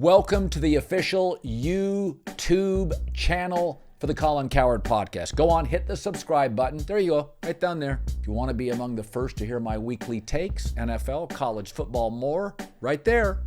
Welcome to the official YouTube channel for the Colin Cowherd podcast. Go on, hit the subscribe button. There you go, right down there. If you want to be among the first to hear my weekly takes, NFL, college football, more, right there.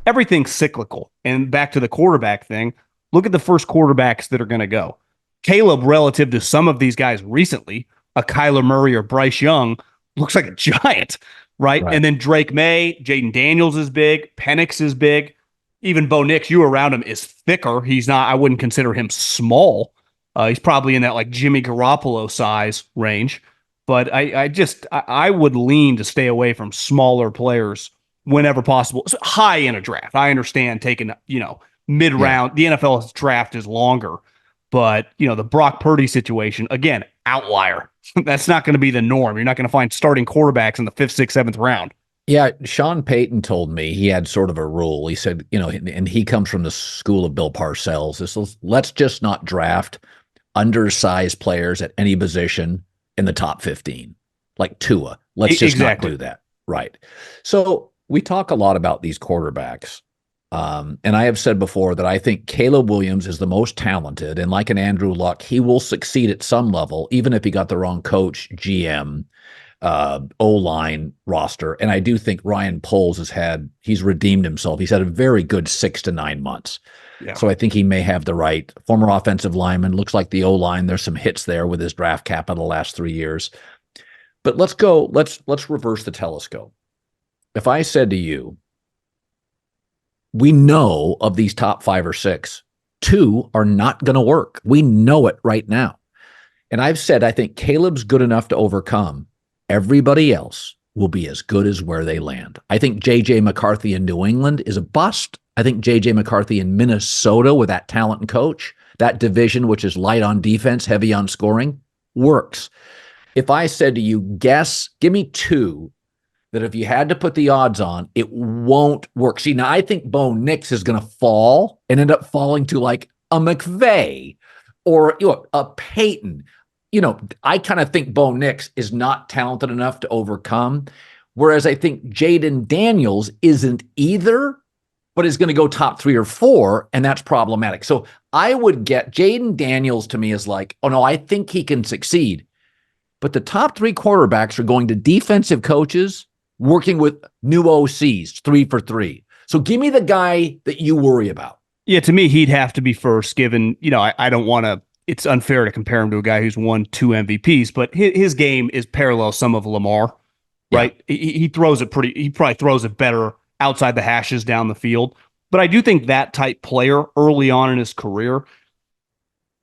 Everything's cyclical. And back to the quarterback thing, look at the first quarterbacks that are going to go. Caleb, relative to some of these guys recently, a Kyler Murray or Bryce Young, looks like a giant. Right? And then Drake Maye, Jayden Daniels is big. Penix is big. Even Bo Nix, you around him, is thicker. He's not, I wouldn't consider him small. He's probably in that like Jimmy Garoppolo size range. But I would lean to stay away from smaller players whenever possible. So high in a draft. I understand taking, mid-round. Yeah. The NFL draft is longer. But, the Brock Purdy situation, again, outlier. That's not going to be the norm. You're not going to find starting quarterbacks in the 5th, 6th, 7th round. Yeah, Sean Payton told me he had sort of a rule. He said, and he comes from the school of Bill Parcells. This is, let's just not draft undersized players at any position in the top 15, like Tua. Let's just not do that. Right. So we talk a lot about these quarterbacks. And I have said before that I think Caleb Williams is the most talented, and like an Andrew Luck, he will succeed at some level, even if he got the wrong coach, GM, O-line roster. And I do think Ryan Poles he's redeemed himself. He's had a very good 6 to 9 months. Yeah. So I think he may have the right former offensive lineman. Looks like the O-line, there's some hits there with his draft capital the last 3 years. But let's reverse the telescope. If I said to you, we know of these top 5 or 6, 2 are not going to work. We know it right now. And I've said, I think Caleb's good enough to overcome. Everybody else will be as good as where they land. I think J.J. McCarthy in New England is a bust. I think J.J. McCarthy in Minnesota with that talent and coach, that division, which is light on defense, heavy on scoring, works. If I said to you, give me 2 that if you had to put the odds on, it won't work. See, now I think Bo Nix is going to fall and end up falling to like a McVay or a Peyton. I kind of think Bo Nix is not talented enough to overcome, whereas I think Jayden Daniels isn't either, but is going to go top 3 or 4, and that's problematic. So I would get Jayden Daniels to me is like, oh no, I think he can succeed. But the top 3 quarterbacks are going to defensive coaches working with new OCs, 3 for 3. So give me the guy that you worry about. Yeah, to me, he'd have to be first, given, I don't want to, it's unfair to compare him to a guy who's won 2 MVPs, but his game is parallel some of Lamar, right? Yeah. He throws it he probably throws it better outside the hashes down the field. But I do think that type player early on in his career,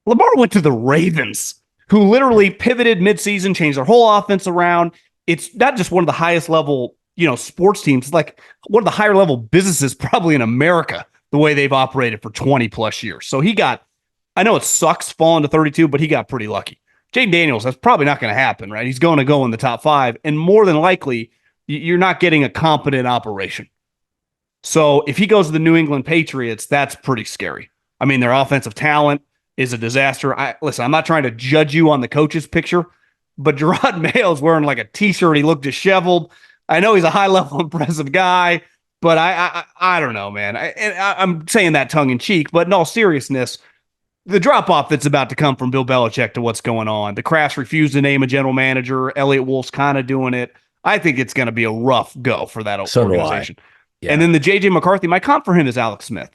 Lamar went to the Ravens, who literally pivoted midseason, changed their whole offense around. It's not just one of the highest level, sports teams. It's like one of the higher level businesses probably in America, the way they've operated for 20 plus years. So I know it sucks falling to 32, but he got pretty lucky. Jayden Daniels, that's probably not going to happen, right? He's going to go in the top 5, and more than likely, you're not getting a competent operation. So if he goes to the New England Patriots, that's pretty scary. I mean, their offensive talent is a disaster. Listen, I'm not trying to judge you on the coach's picture, but Gerard Mayo's wearing like a t-shirt. He looked disheveled. I know he's a high-level impressive guy, but I don't know, man. I'm saying that tongue-in-cheek, but in all seriousness, the drop-off that's about to come from Bill Belichick to what's going on. The Kraft refused to name a general manager. Elliott Wolf's kind of doing it. I think it's going to be a rough go for that organization. Yeah. And then the J.J. McCarthy, my comp for him is Alex Smith.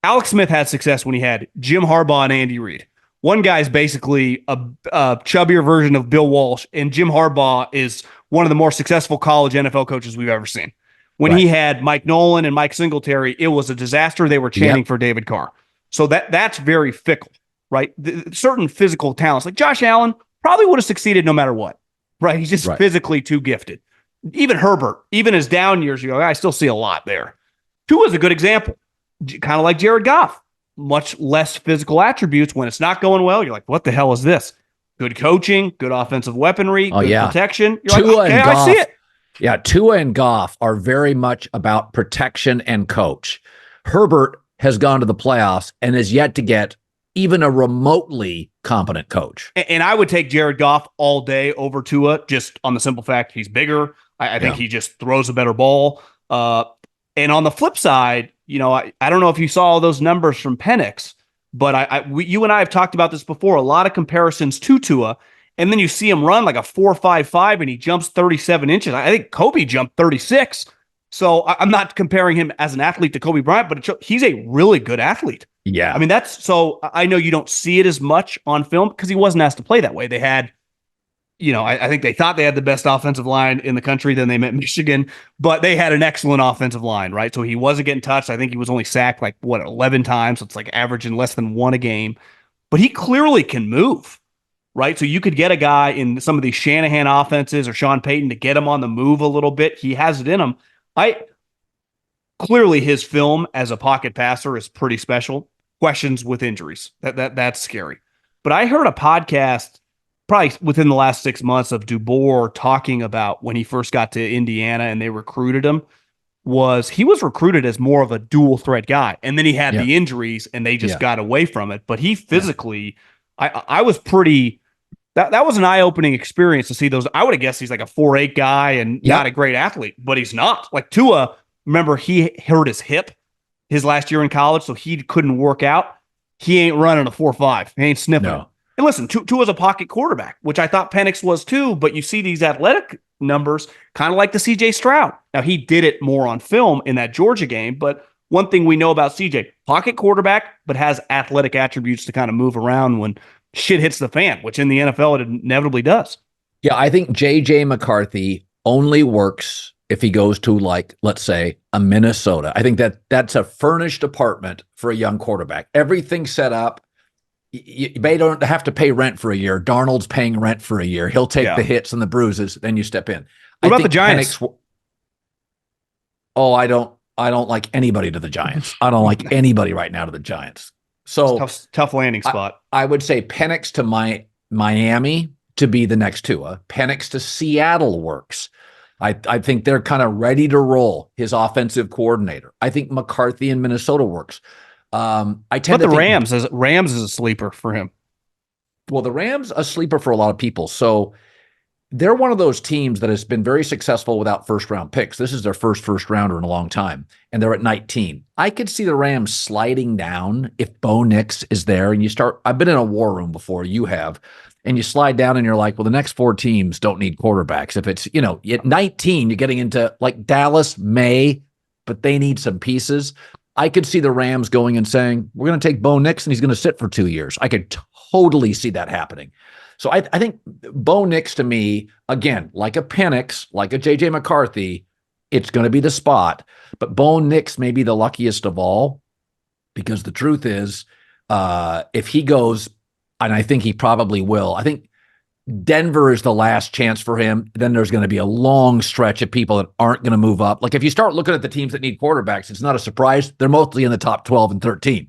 Alex Smith had success when he had Jim Harbaugh and Andy Reid. One guy's basically a chubbier version of Bill Walsh, and Jim Harbaugh is one of the more successful college NFL coaches we've ever seen. When he had Mike Nolan and Mike Singletary, it was a disaster. They were chanting for David Carr. So that's very fickle, right? Certain physical talents, like Josh Allen, probably would have succeeded no matter what, right? He's just physically too gifted. Even Herbert, even his down years, I still see a lot there. Tua is a good example, kind of like Jared Goff. Much less physical attributes. When it's not going well, you're like, what the hell is this? Good coaching, good offensive weaponry, good protection. You're Tua like, okay, I see it. Yeah, Tua and Goff are very much about protection and coach. Herbert has gone to the playoffs and has yet to get even a remotely competent coach. And I would take Jared Goff all day over Tua, just on the simple fact he's bigger, I think Yeah. he just throws a better ball. And on the flip side, I don't know if you saw all those numbers from Penix, but you and I have talked about this before. A lot of comparisons to Tua, and then you see him run like a 4.55, and he jumps 37 inches. I think Kobe jumped 36. So I'm not comparing him as an athlete to Kobe Bryant, but he's a really good athlete. Yeah. I mean, so I know you don't see it as much on film because he wasn't asked to play that way. They had, I think they thought they had the best offensive line in the country. Then they met Michigan, but they had an excellent offensive line, right? So he wasn't getting touched. I think he was only sacked 11 times. So it's like averaging less than one a game, but he clearly can move, right? So you could get a guy in some of these Shanahan offenses or Sean Payton to get him on the move a little bit. He has it in him. Clearly his film as a pocket passer is pretty special. Questions with injuries. That's scary. But I heard a podcast probably within the last 6 months of DuBois talking about when he first got to Indiana and they recruited him. He was recruited as more of a dual threat guy. And then he had the injuries and they just got away from it. But he physically, I was pretty, that was an eye-opening experience to see those. I would have guessed he's like a 4'8" guy and not a great athlete, but he's not. Like Tua, remember he hurt his hip his last year in college, so he couldn't work out. He ain't running a 4.5. He ain't sniffing it. And listen, Tua's a pocket quarterback, which I thought Penix was too, but you see these athletic numbers kind of like the CJ Stroud. Now, he did it more on film in that Georgia game, but one thing we know about CJ, pocket quarterback, but has athletic attributes to kind of move around when shit hits the fan, which in the NFL it inevitably does. Yeah, I think J.J. McCarthy only works if he goes to, like, let's say, a Minnesota. I think that's a furnished apartment for a young quarterback. Everything's set up. They don't have to pay rent for a year. Darnold's paying rent for a year. He'll take the hits and the bruises, then you step in. What about the Giants? I don't like anybody to the Giants. I don't like anybody right now to the Giants. So tough landing spot. I would say Penix to Miami to be the next Tua. Penix to Seattle works. I think they're kind of ready to roll. His offensive coordinator. I think McCarthy in Minnesota works. Rams is a sleeper for him. Well, the Rams a sleeper for a lot of people. So they're one of those teams that has been very successful without first-round picks. This is their first rounder in a long time, and they're at 19. I could see the Rams sliding down if Bo Nix is there, and you start. I've been in a war room before. You have. And you slide down and you're like, well, the next 4 teams don't need quarterbacks. If it's, at 19, you're getting into like Dallas, Maye, but they need some pieces. I could see the Rams going and saying, we're going to take Bo Nix and he's going to sit for 2 years. I could totally see that happening. So I think Bo Nix to me, again, like a Penix, like a J.J. McCarthy, it's going to be the spot. But Bo Nix may be the luckiest of all because the truth is, if he goes, and I think he probably will. I think Denver is the last chance for him. Then there's going to be a long stretch of people that aren't going to move up. Like if you start looking at the teams that need quarterbacks, it's not a surprise. They're mostly in the top 12 and 13.